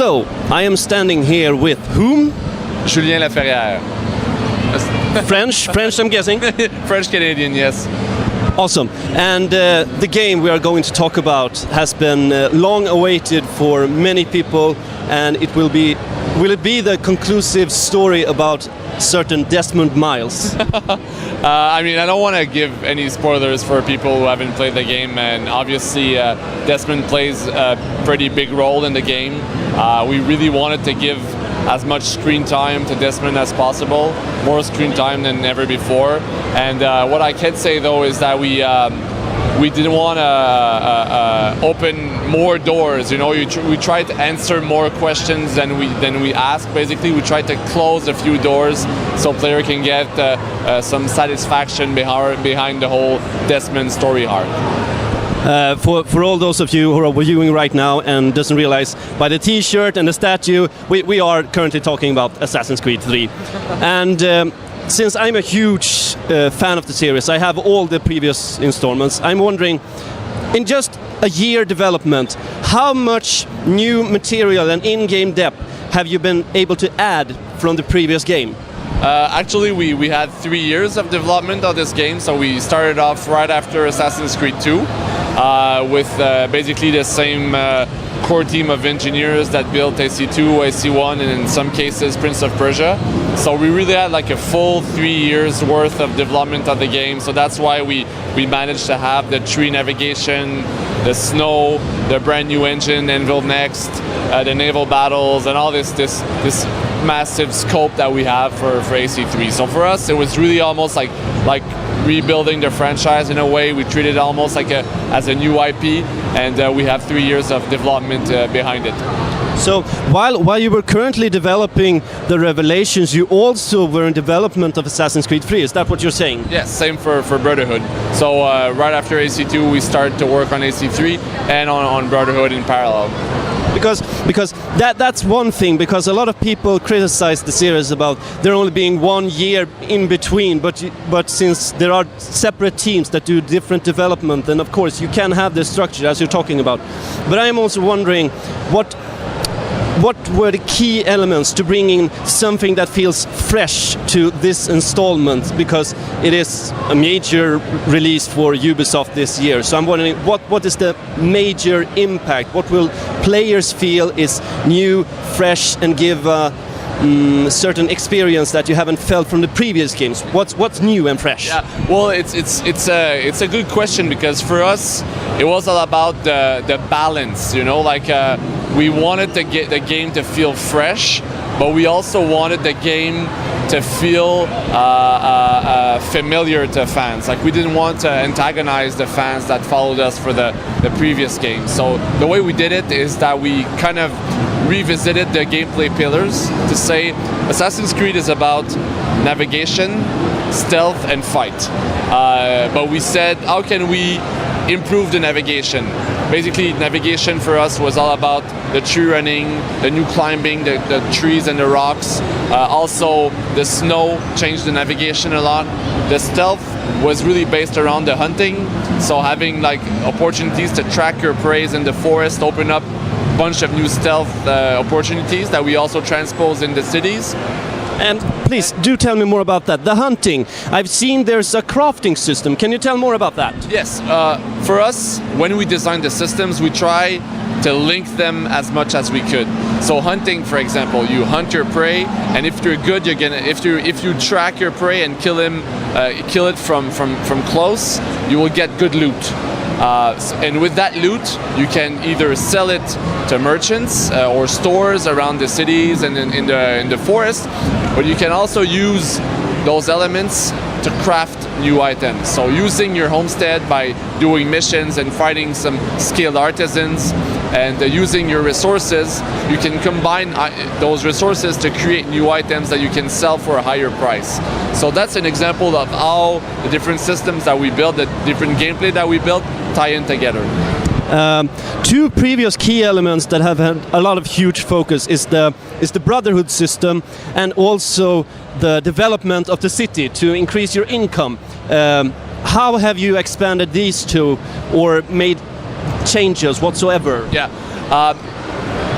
So, I am standing here with whom? Julien Laferriére. French, I'm guessing. French-Canadian, yes. Awesome. And the game we are going to talk about has been long awaited for many people, and will it be the conclusive story about certain Desmond Miles? I mean, I don't want to give any spoilers for people who haven't played the game, and obviously Desmond plays a pretty big role in the game. We really wanted to give as much screen time to Desmond as possible, more screen time than ever before. And what I can say though is that we didn't want to open more doors. You know, we tried to answer more questions than we asked. Basically, we tried to close a few doors so player can get some satisfaction behind the whole Desmond story arc. For all those of you who are viewing right now and doesn't realize by the t-shirt and the statue, we are currently talking about Assassin's Creed 3. And since I'm a huge fan of the series, I have all the previous installments. I'm wondering, in just a year development, how much new material and in-game depth have you been able to add from the previous game? Actually, we had 3 years of development of this game, so we started off right after Assassin's Creed 2 with basically the same core team of engineers that built AC2, AC1, and in some cases Prince of Persia. So we really had like a full 3 years worth of development of the game, so that's why we managed to have the tree navigation, the snow, the brand new engine, Anvil Next, the naval battles, and all this massive scope that we have for AC3. So for us, it was really almost like rebuilding the franchise in a way. We treat it almost like as a new IP, and we have 3 years of development behind it. So while you were currently developing the Revelations, you also were in development of Assassin's Creed 3. Is that what you're saying? Yes, same for Brotherhood. So right after AC2, we started to work on AC3 and on Brotherhood in parallel. Because that's one thing, because a lot of people criticize the series about there only being 1 year in between, but since there are separate teams that do different development, then of course you can have the structure as you're talking about. But I'm also wondering what were the key elements to bringing something that feels fresh to this installment, because it is a major release for Ubisoft this year. So I'm wondering what is the major impact? What will players feel is new, fresh, and give a certain experience that you haven't felt from the previous games? What's new and fresh? Yeah, well, it's a good question, because for us it was all about the balance. You know, like we wanted to get the game to feel fresh, but we also wanted the game to feel familiar to fans. Like, we didn't want to antagonize the fans that followed us for the previous game. So the way we did it is that we kind of revisited the gameplay pillars to say Assassin's Creed is about navigation, stealth, and fight. But we said, how can we improve the navigation? Basically, navigation for us was all about the tree running, the new climbing, the trees and the rocks. Also, the snow changed the navigation a lot. The stealth was really based around the hunting, so having like opportunities to track your prey in the forest open up a bunch of new stealth opportunities that we also transpose in the cities. And please, do tell me more about that. The hunting. I've seen there's a crafting system. Can you tell more about that? Yes. For us, when we design the systems, we try to link them as much as we could. So hunting, for example, you hunt your prey, and if you're good, you're gonna. If you track your prey and kill it from close, you will get good loot. And with that loot, you can either sell it to merchants or stores around the cities and in the forest, but you can also use those elements to craft new items. So using your homestead by doing missions and fighting some skilled artisans, and using your resources, you can combine those resources to create new items that you can sell for a higher price. So that's an example of how the different systems that we built, the different gameplay that we built, tie in together. Two previous key elements that have had a lot of huge focus is the Brotherhood system, and also the development of the city to increase your income. How have you expanded these two or made changes whatsoever? Yeah.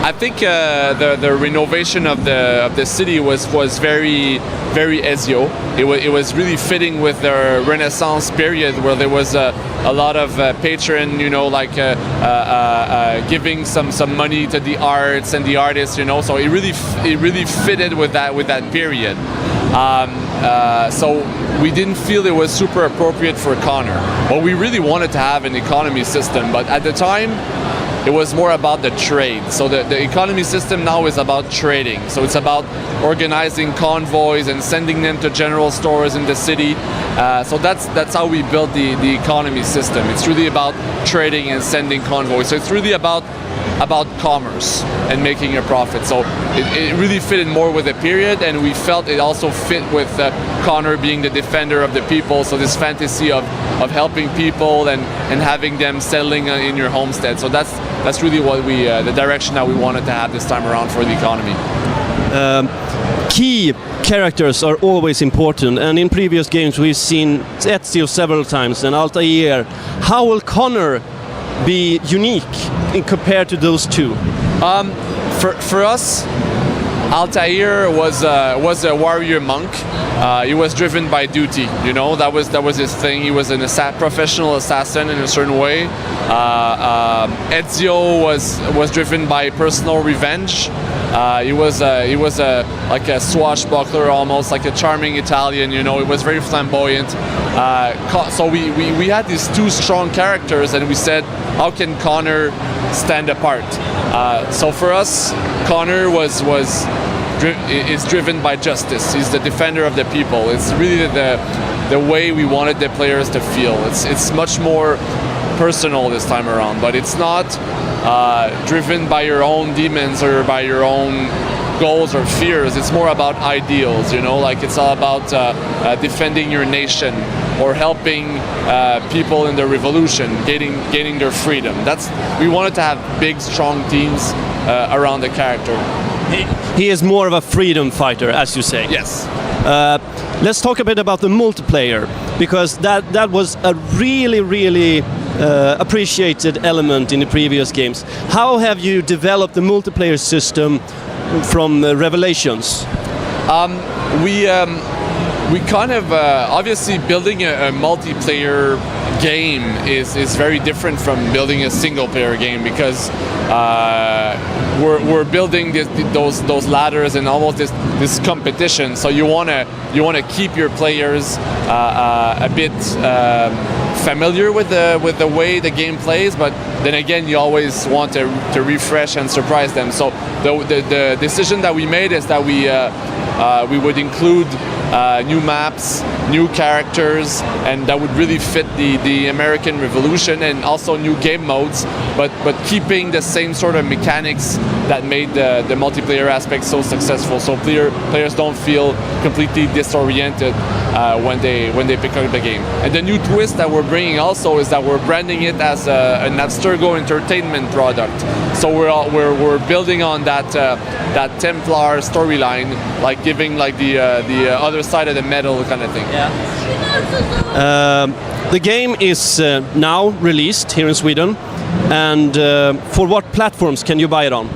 I think the renovation of the city was very Ezio. It was really fitting with the Renaissance period where there was a lot of patron, like giving some money to the arts and the artists, So it really fitted with that period. So we didn't feel it was super appropriate for Connor. Well, we really wanted to have an economy system, but at the time, it was more about the trade. So the economy system now is about trading. So it's about organizing convoys and sending them to general stores in the city. So that's how we built the economy system. It's really about trading and sending convoys. So it's really about commerce and making a profit. So it really fitted more with the period, and we felt it also fit with Connor being the defender of the people. So this fantasy of helping people and having them settling in your homestead. So that's really what the direction that we wanted to have this time around for the economy. Key characters are always important, and in previous games we've seen Ezio several times and Altair. How will Connor be unique compared to those two? For us, Altair was a warrior monk. He was driven by duty. That was his thing. He was an professional assassin in a certain way. Ezio was driven by personal revenge. He was like a swashbuckler, almost like a charming Italian. He was very flamboyant. So we had these two strong characters, and we said, how can Connor stand apart? So for us, Connor is driven by justice. He's the defender of the people. It's really the way we wanted the players to feel. It's much more personal this time around, but it's not driven by your own demons or by your own goals or fears. It's more about ideals, like it's all about defending your nation or helping people in the revolution, gaining their freedom. We wanted to have big, strong teams around the character. He is more of a freedom fighter, as you say. Yes. Let's talk a bit about the multiplayer, because that was a really appreciated element in the previous games. How have you developed the multiplayer system from Revelations? We kind of obviously building a multiplayer game is very different from building a single player game, because we're building those ladders and almost this competition. So you wanna keep your players a bit familiar with the way the game plays, but then again you always want to refresh and surprise them. So the decision that we made is that we would include new maps, new characters, and that would really fit the American Revolution, and also new game modes, but keeping the same sort of mechanics that made the multiplayer aspect so successful. So players don't feel completely disoriented when they pick up the game. And the new twist that we're bringing also is that we're branding it as an Abstergo entertainment product. So we're building on that Templar storyline, like giving like the other side of the medal kind of thing. Yeah. The game is now released here in Sweden, and for what platforms can you buy it on?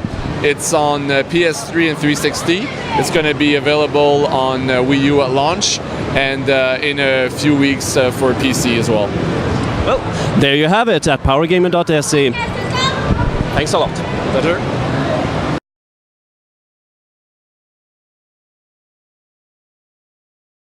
It's on PS3 and 360. It's going to be available on Wii U at launch, and in a few weeks for PC as well. Well, there you have it at powergamer.se. Thanks a lot. Pleasure.